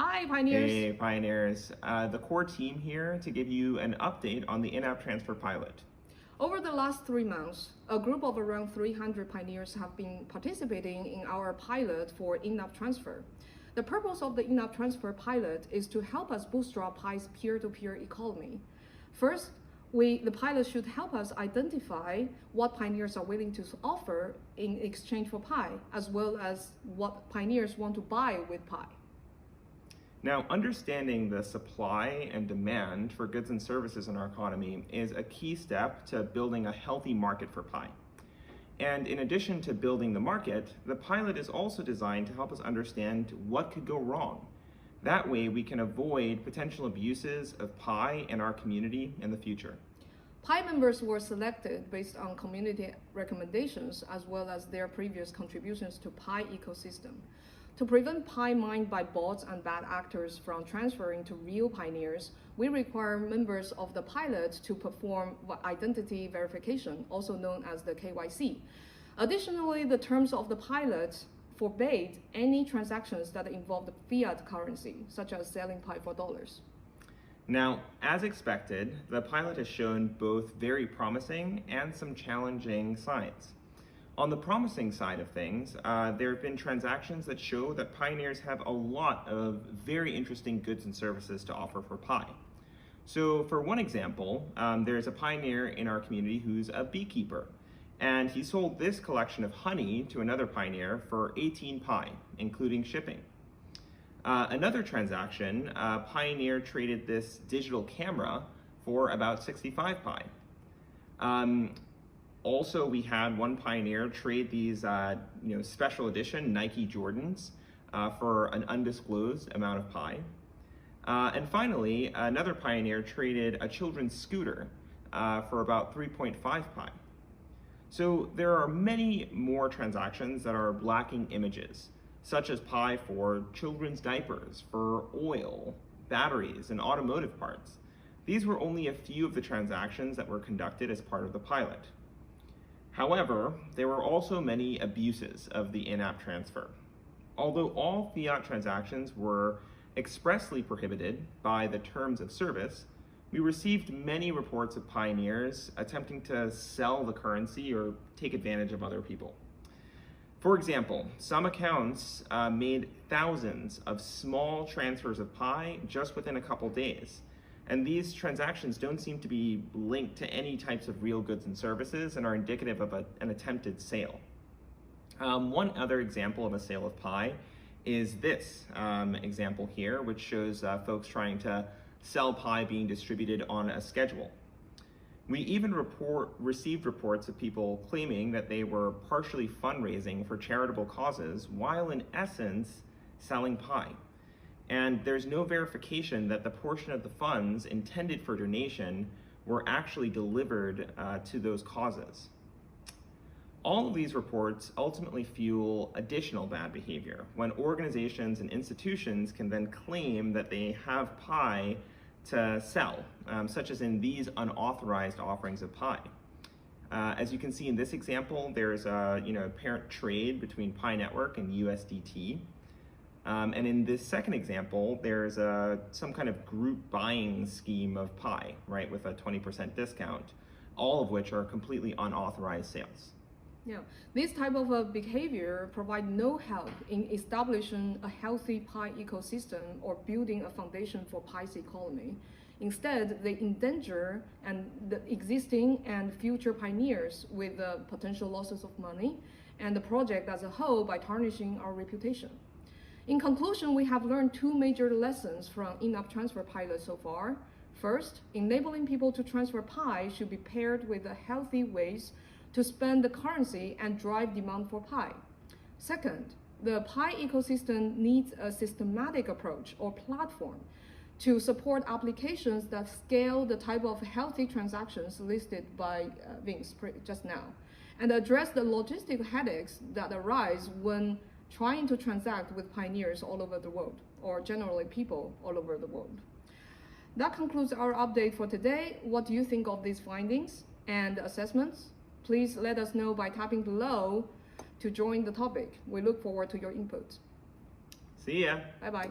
Hi, Pioneers. Hey, Pioneers. The core team here to give you an update on the in-app transfer pilot. Over the last 3 months, a group of around 300 pioneers have been participating in our pilot for in-app transfer. The purpose of the in-app transfer pilot is to help us bootstrap Pi's peer-to-peer economy. First, the pilot should help us identify what pioneers are willing to offer in exchange for Pi, as well as what pioneers want to buy with Pi. Now, understanding the supply and demand for goods and services in our economy is a key step to building a healthy market for Pi. And in addition to building the market, the pilot is also designed to help us understand what could go wrong. That way, we can avoid potential abuses of Pi in our community in the future. Pi members were selected based on community recommendations as well as their previous contributions to Pi ecosystem. To prevent Pi mined by bots and bad actors from transferring to real pioneers, we require members of the pilot to perform identity verification, also known as the KYC. Additionally, the terms of the pilot forbade any transactions that involved fiat currency, such as selling Pi for dollars. Now, as expected, the pilot has shown both very promising and some challenging signs. On the promising side of things, there have been transactions that show that pioneers have a lot of very interesting goods and services to offer for Pi. So for one example, there's a pioneer in our community who's a beekeeper, and he sold this collection of honey to another pioneer for 18 Pi, including shipping. Another transaction, a pioneer traded this digital camera for about 65 Pi. Also, we had one pioneer trade these special edition Nike Jordans for an undisclosed amount of Pi. And finally, another pioneer traded a children's scooter for about 3.5 Pi. So there are many more transactions that are lacking images, such as Pi for children's diapers, for oil, batteries, and automotive parts. These were only a few of the transactions that were conducted as part of the pilot. However, there were also many abuses of the in-app transfer. Although all fiat transactions were expressly prohibited by the terms of service, we received many reports of pioneers attempting to sell the currency or take advantage of other people. For example, some accounts made thousands of small transfers of Pi just within a couple days. And these transactions don't seem to be linked to any types of real goods and services and are indicative of an attempted sale. One other example of a sale of Pi is this example here, which shows folks trying to sell Pi being distributed on a schedule. We even received reports of people claiming that they were partially fundraising for charitable causes while in essence selling Pi. And there's no verification that the portion of the funds intended for donation were actually delivered to those causes. All of these reports ultimately fuel additional bad behavior when organizations and institutions can then claim that they have Pi to sell, such as in these unauthorized offerings of Pi. As you can see in this example, there's a apparent trade between Pi Network and USDT. And in this second example, there's some kind of group buying scheme of Pi, right, with a 20% discount, all of which are completely unauthorized sales. Yeah, this type of behavior provide no help in establishing a healthy Pi ecosystem or building a foundation for Pi's economy. Instead, they endanger the existing and future pioneers with potential losses of money and the project as a whole by tarnishing our reputation. In conclusion, we have learned two major lessons from in-app transfer pilot so far. First, enabling people to transfer Pi should be paired with healthy ways to spend the currency and drive demand for Pi. Second, the Pi ecosystem needs a systematic approach or platform to support applications that scale the type of healthy transactions listed by Vince just now, and address the logistic headaches that arise when trying to transact with pioneers all over the world, or generally people all over the world. That concludes our update for today. What do you think of these findings and assessments? Please let us know by tapping below to join the topic. We look forward to your input. See ya. Bye-bye.